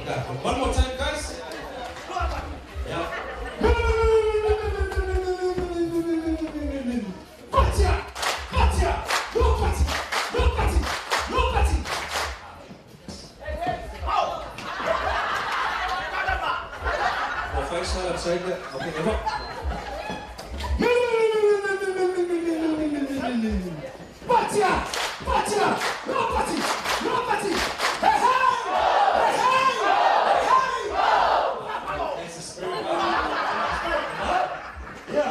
One more time, guys. Yeah. Zeker. Oké, even op. Patia! Patia! No pati! No pati! Hey, hey! Hey, hey! Hey, hey! That's the spirit. Ja.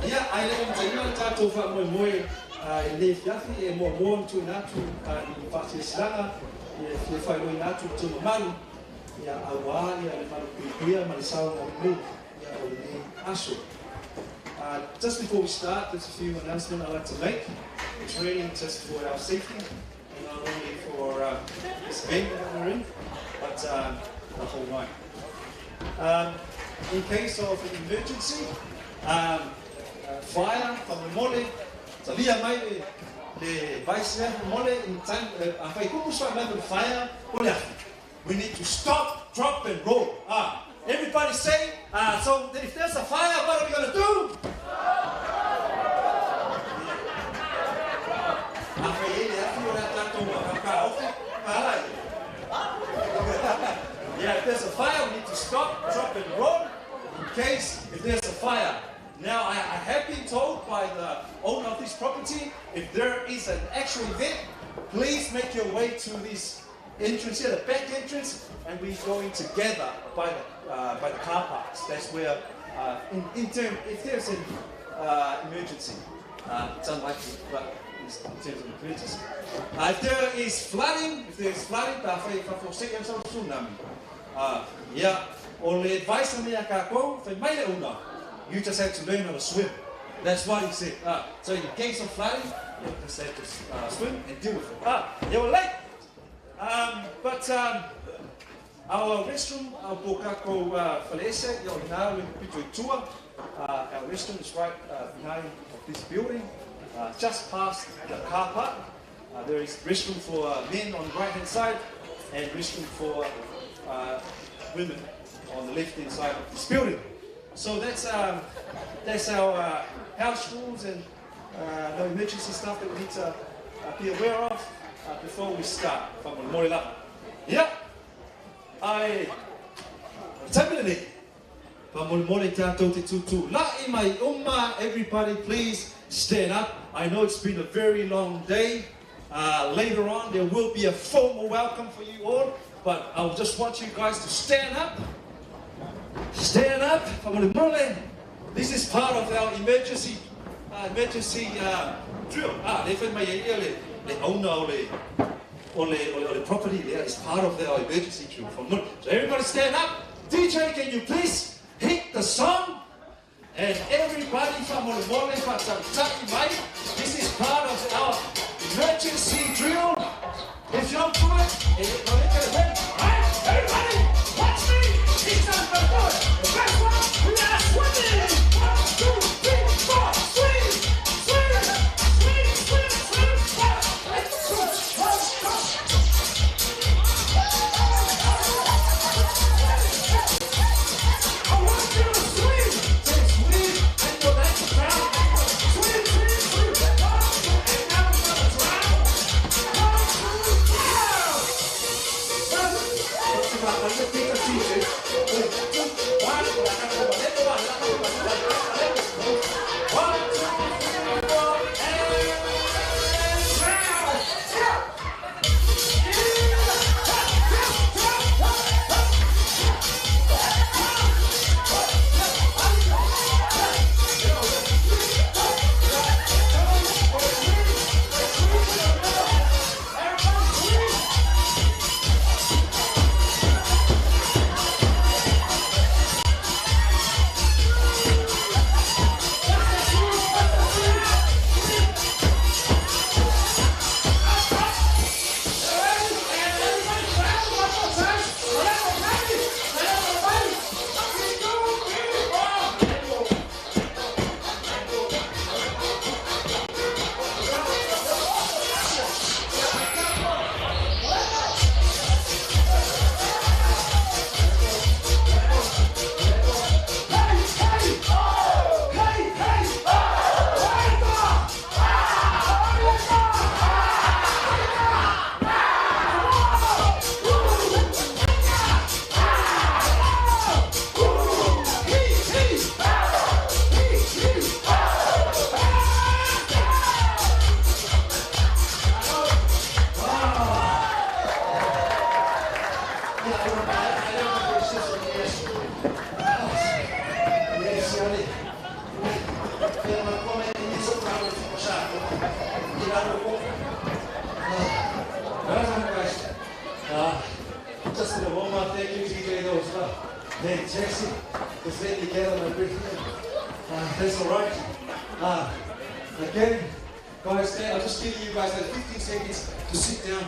Ja, eigenlijk om iemand het over mooi leef jafi e mooi tu natu ni pati sana e fai natu tu malu. Ya awal ya malu marisau malu ya oleh asu. Just before we start, there's a few announcements I'd like to make. It's really just for our safety, and not only for this event that we're in, but the whole night. In case of an emergency, fire from the mole, salia mai the vice mole in time. Afai kumuswa mai the fire. We need to stop, drop, and roll. Everybody say. So if there's a fire, what are we gonna do? Yeah, if there's a fire, we need to stop, drop, and roll in case if there's a fire. Now, I have been told by the owner of this property, if there is an actual event, please make your way to this entrance here, the back entrance, and we're going together by the car parks. That's where, if there's an emergency, it's unlikely, but in terms of emergency. If there is flooding, only advice on you just have to learn how to swim. That's what he said. So in case of flooding, you just have to swim and deal with it. You were late. But our restroom, our Bokako Falese, now we tour. Our restroom is right behind this building, just past the car park. There is restroom for men on the right hand side and restroom for women on the left hand side of this building. So that's our house rules and no emergency stuff that we need to be aware of before we start. Yeah, everybody please stand up. I know it's been a very long day. Later on there will be a formal welcome for you all, but I just want you guys to stand up. Stand up. This is part of our emergency drill. The owner or the property there is part of our emergency drill. So everybody stand up. DJ, can you please hit the song? And everybody from this is part of our emergency drill. If you don't do it, alright, everybody, watch me. It's not for good. The first one, we are swimming. 1, 2, 3, 4, swim, swim, swim, swim, swim. 1, 2, 1, go. I want you to swim. Say swim and go back to drown. Swim, swim, swim. And now we're gonna drown. 1, 2, drown. Just in a warm-up, thank you, TJ, though, as well. Hey, Jesse, just let me get on my breath here. That's all right. Again, guys, I'll just give you guys 15 seconds to sit down.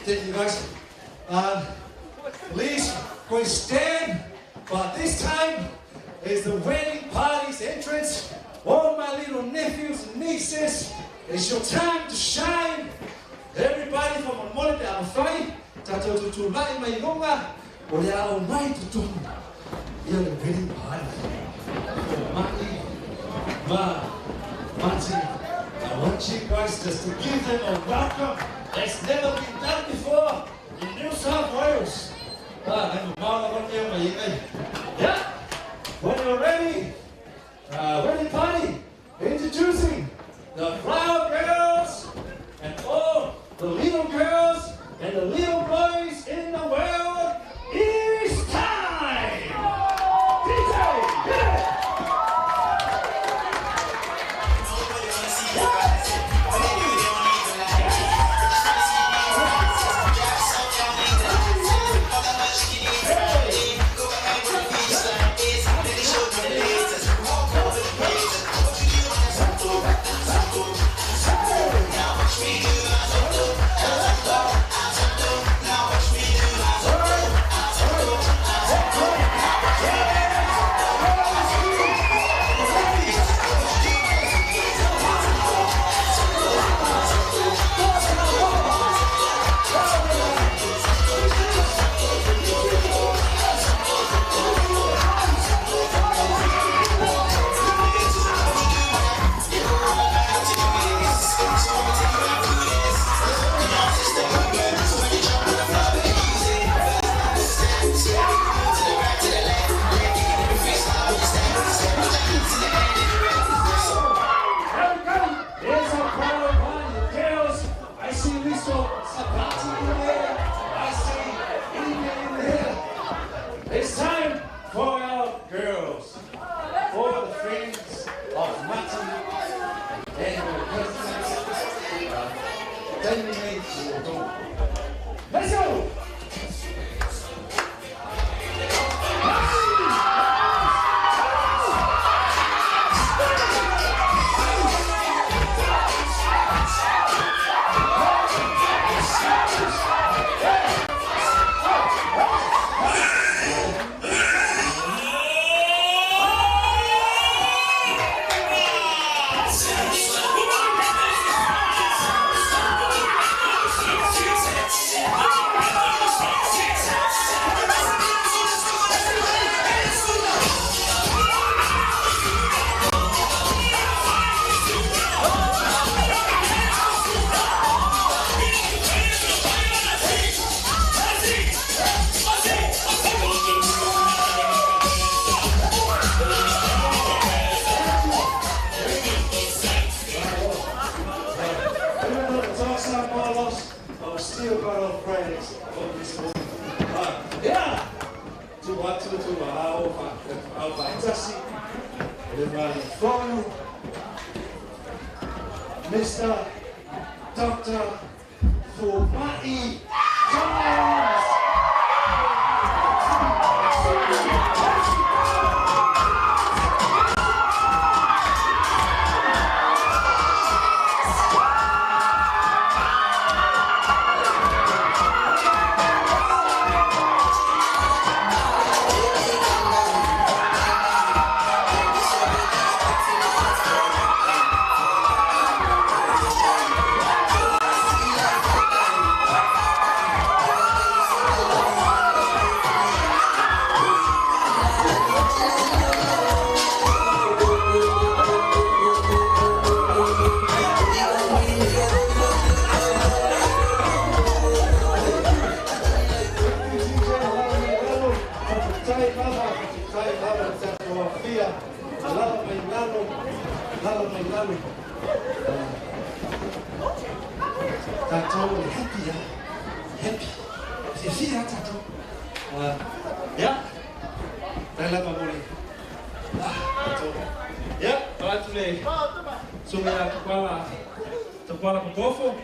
Thank you, guys. Please, go stand. But this time is the wedding party's entrance. All my little nephews and nieces, it's your time to shine. Everybody from a monitor, I'm afraid. To light my longa, or they are all right to do. You're the wedding party. Martin, I want you guys just to give them a welcome. It's never been done before in New South Wales. Yeah, when you're ready, wedding party, introducing the Flower Girls and all the little girls and the little boys in the world. It's time! DJ, hit it! It's time for our girls, for the friends of Martin and the president. 10 minutes to go. Let's go! Still got all Fridays on this morning. Yeah! To our fantasy. Everybody follow Mr. Dr. Fumai Thomas. Det er fint, tato. Ja. Dalam boleh. Ya, kalau tu le. Sumber kepala kofo.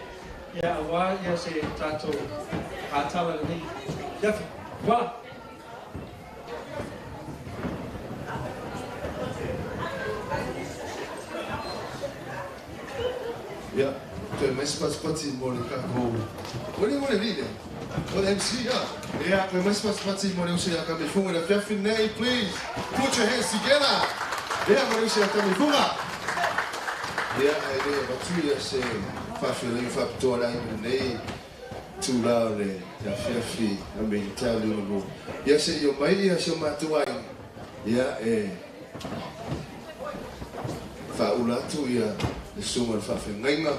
Ya, awal ya si tato. Hatala ni. Ya, wala. Ja, tu mais pas mole kako. Olha ali, né? Olha MC, yeah, mas pas mole você já acabou funga da Fia Finay, please. Put your hands together. Yeah, mole você já acabou funga. Yeah, I did. But tu já sei, faz o link para toda a Finay. Tu lá, né? Da Fia Fi, a mim tá ali no grupo. Yeah, sei eu mais ia chamar tu aí. Yeah, fa ula tu ia le suma fa fengainga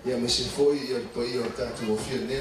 ia me se foi ia pa ia ta tu ofia ne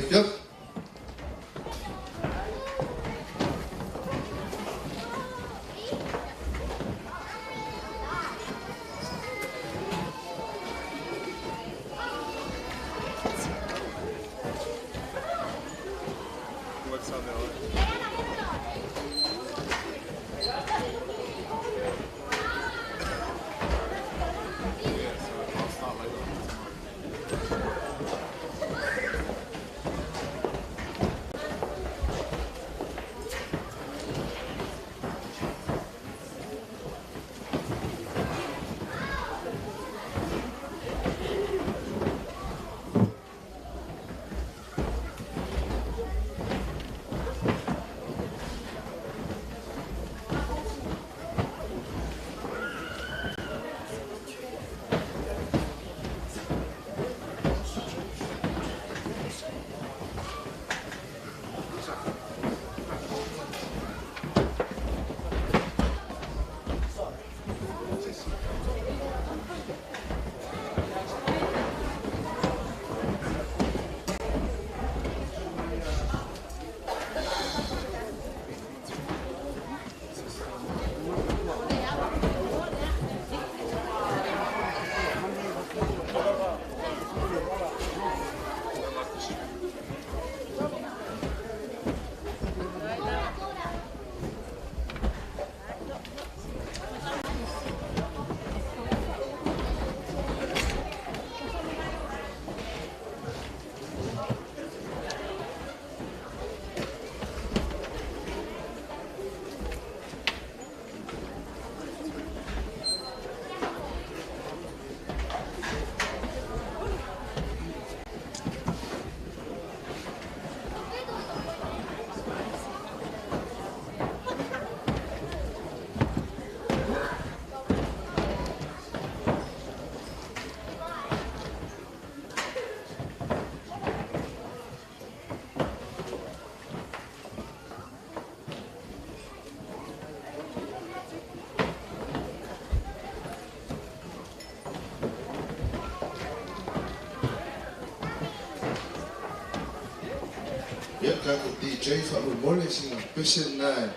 ya kako DJ fa mole singa pesen nai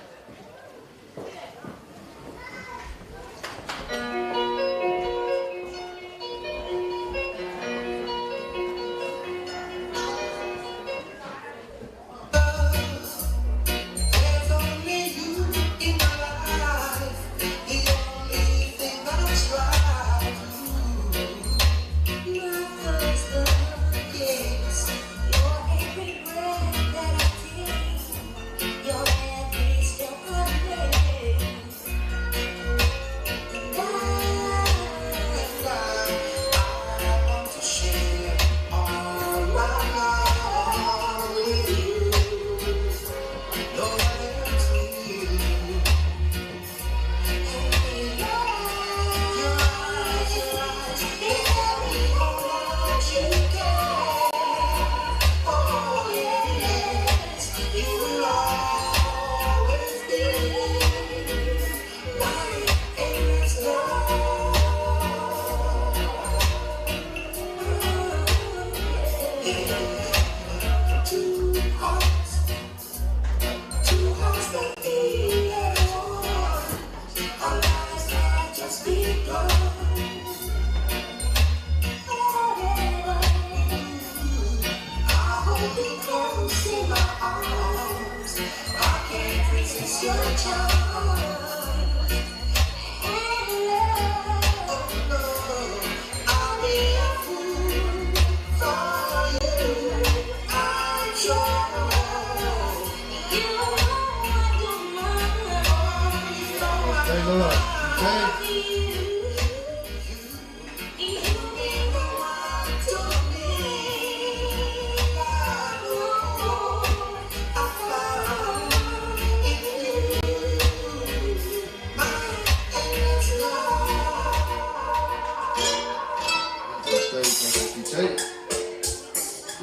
Your every breath that I take, your every step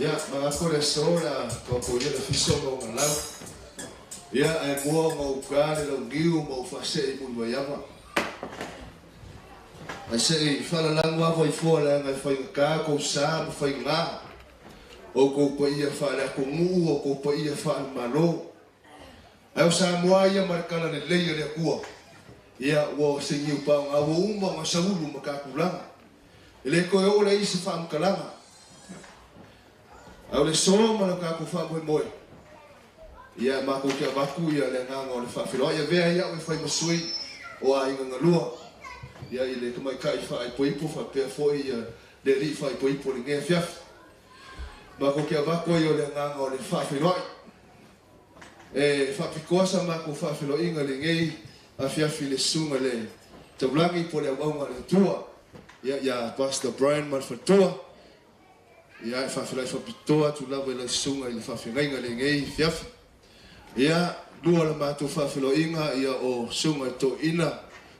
Ya, mga koresora, kau ya fiso mo ngalau. Ya, ay mo mau kani lo giu mau fase mun wayama. Ai sei fala langwa foi fora ngai foi ka ko sa foi nga. O ko pa ia fala ko mu o ko pa ia fala malo. Ai sa moa ia markala ne leia le kua. Ya, wo singiu pa nga wo uma nga saulu makakulanga. Ele ko o le isi fa mkalanga. Au le so mana ka ku fa moi. Ia ma ko ke baku ia le nga ngol fa filo ia vea ia o fa masui o ai nga lua. Ia ile ke mai kai fa ai poipo fa pe foi ia le ri fa ai poipo le nge fiaf. Ma ko ke baku ia le nga ngol fa filo. Fa pikosa ma ko fa filo inga le nge a fiaf le sunga le. Te blangi po le wa le tua. Ia Pastor Brian man fa tua. Ia fa fila fa pitoa tu lava le sunga i fa finga le ngei fiaf. Ia dua le matu fa filo inga ia o sunga to ina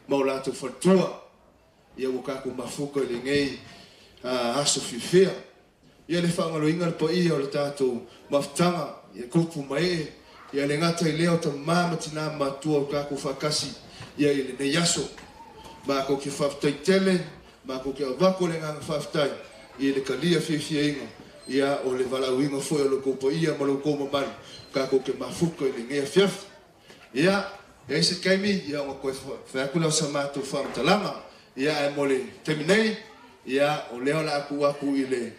maula tu fatua. Ia buka ku mafuka le ngei aso fifia. Ia le fa ngalo inga po ia o le tatu maftanga ia kupu mai ia le ngata i leo ta mama tina matua ka ku fa kasi ia ile ne yaso. Ma ko ki fa tele ma ko ki avako le nga fa tai. Ia le kalia fifienga ia o le valauinga foi o loko po ia ma loko mamari ka ko ke mafuko le ngia fiaf ia se kaimi ia o ko fa kula samatu fam talama ia e mole terminei ia o leo la aku ile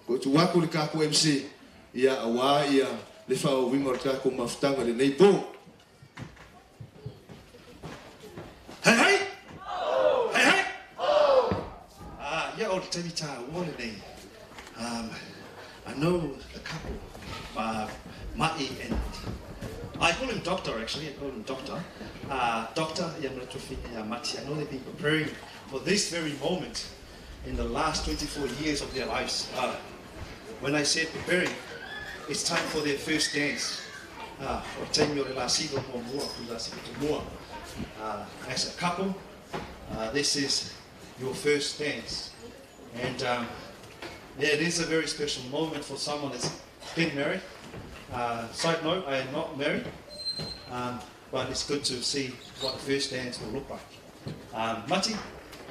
ko tu aku le ka ko MC ia awa ia le fa o wingo ka ko maftanga le nei po Hey! Yeah, old Tevita, what a name. I know a couple, Mai and I call him Doctor actually. I call him Doctor. Doctor Yamatofi Mati. I know they've been preparing for this very moment in the last 24 years of their lives. When I said preparing, it's time for their first dance. As a couple, this is your first dance. And yeah, it is a very special moment for someone that's been married. Side note, I am not married, but it's good to see what the first dance will look like. Mati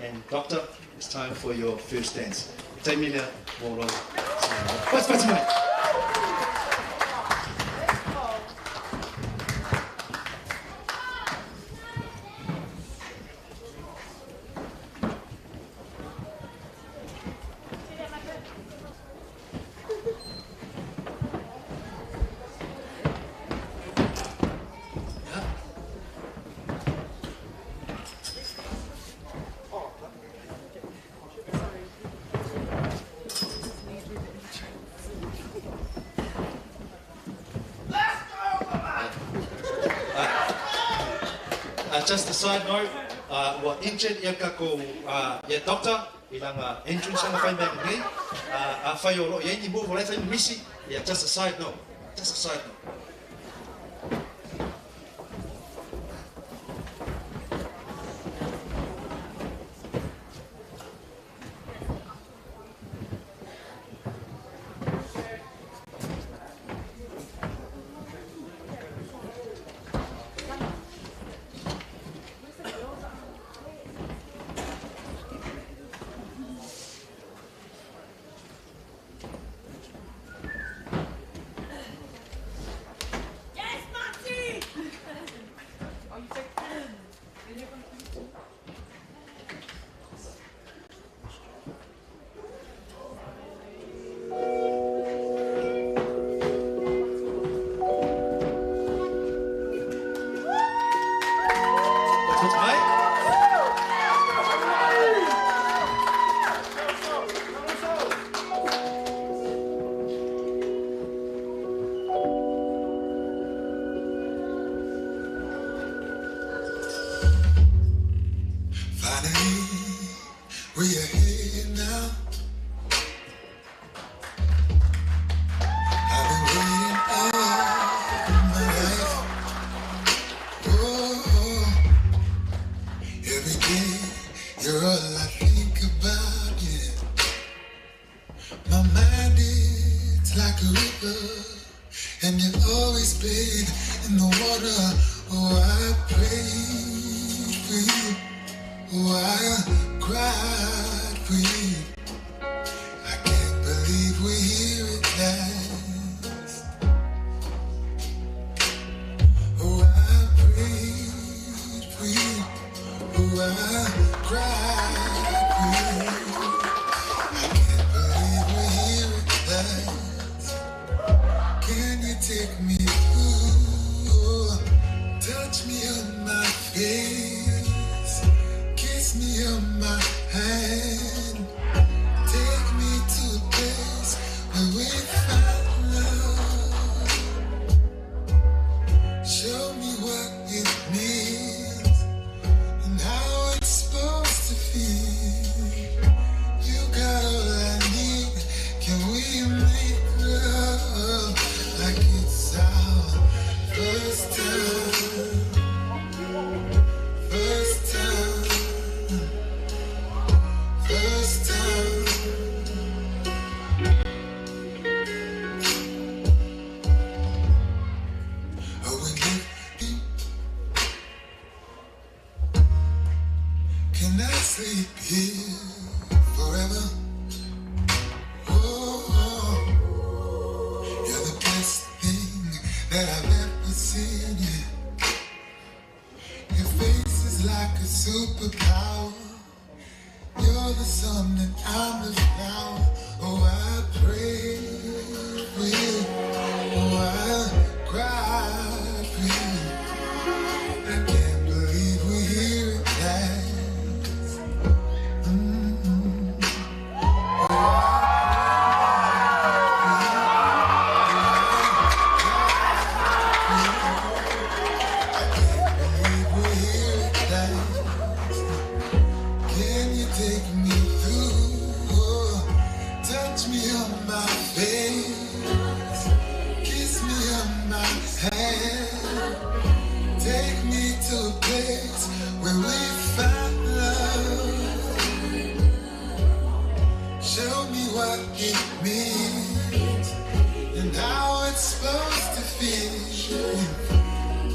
and Doctor, it's time for your first dance. Taimina Moro. What's Mati? Just a side note, what injured yakako doctor ilang entrance ang fine back again. Fayo yan move right time missy. Yeah, just a side note. Just a side note. dead in the water. Oh, I pray for you. Oh, I cried for you. I can't believe we're here at last. Oh, I prayed for you. Oh, I cried for you. I can't believe we're here at last. Can you take me through? Touch me on my face. Kiss me on my hand. Take me to a place where we find love. Show me what it means and how it's supposed to feel. You got all I need. Can we make love like it's our first time? First time. First time. Oh, when you deep, can I sleep here forever? Oh, you're the best thing that I've ever seen. Your face is like a superpower. You're the sun and I'm the flower. Oh, I pray for you. Oh, I cry for you. I can't believe we're here at last. Oh, I can't believe we're here at last. Can you take me through? Touch me on my face. Kiss me on my hand. Take me to a place where we find love. Show me what it means and how it's supposed to feel.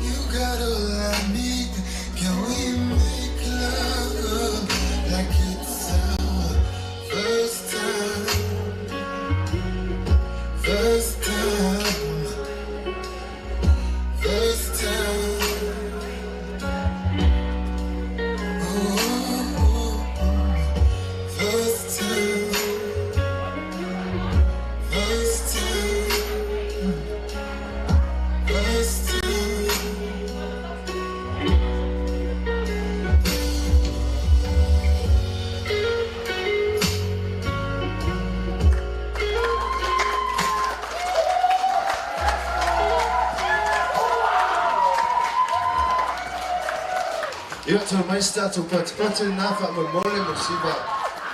You got all I need. Can we make love like it's our first time? First time. First time. Oh, first time. First time. First time. Ia to mai stato pati na fa mole musiba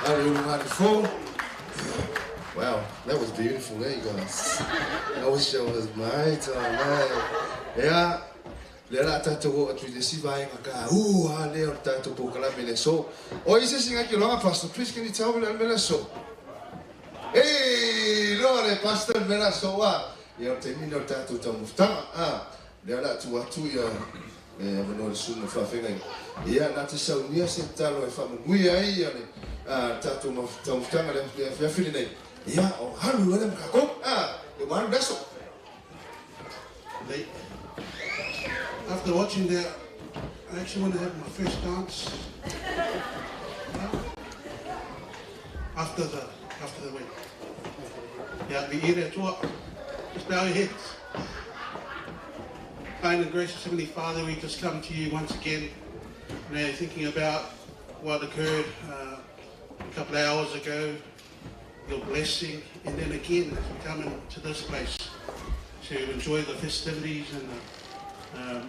ali phone. Wow, that was beautiful, there you guys. I wish that was my time, man. Yeah, le la tato go atu de siba e ka. Le tato po kala mele so. O ise singa ki longa pastor, please can you tell me that mele so? Hey, lore pastor mele so wa. Ia te mino tato ta muftama. Le la tu atu ya no suno fa fenga. Ia na te saunia se talo e fa mui ai ya le tato muftama le fa fili nei. Ia o halu le ka ko. E manu daso. After watching that, I actually want to have my first dance after the week. Yeah, be here to what? Just bow your heads. Kind and gracious Heavenly Father, we just come to you once again, thinking about what occurred a couple of hours ago, your blessing, and then again as we come into this place to enjoy the festivities and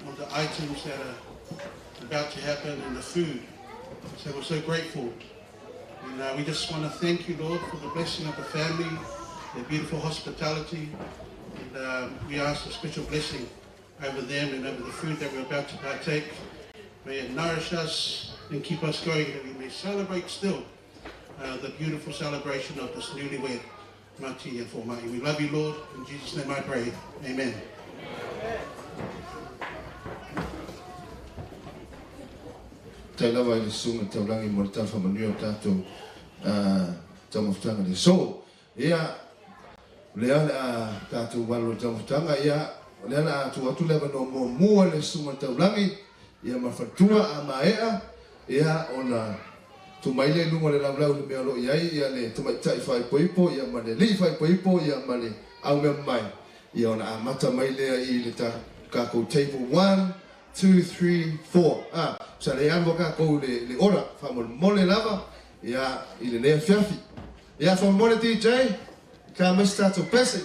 of the items that are about to happen and the food. So we're so grateful. And we just want to thank you, Lord, for the blessing of the family, their beautiful hospitality. And we ask a special blessing over them and over the food that we're about to partake. May it nourish us and keep us going, that we may celebrate still the beautiful celebration of this newlywed Mati and Formai. We love you, Lord. In Jesus' name I pray. Amen. taila vai le sunga taulangi mo le tawhamanui o tātou taumawhutanga le so. Ia, lea le tātou walo taumawhutanga, ia, lea na atu lewa no mua le sunga taulangi, ia mawhatua a maea, ia ona tumaile lunga le lamlau le mea lo iai, ia le tumaitai whai poipo, ia ma le li whai poipo, ia ma le au mea mai. Ia ona a mata mai lea I le ta kako table 1, 2, 3, 4. Sa le anwa kako le ora, whamole lava, ia I le nea fiafi. Ia whamole DJ, ka mesta to pese.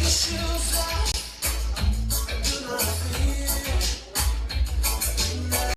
Shoes off.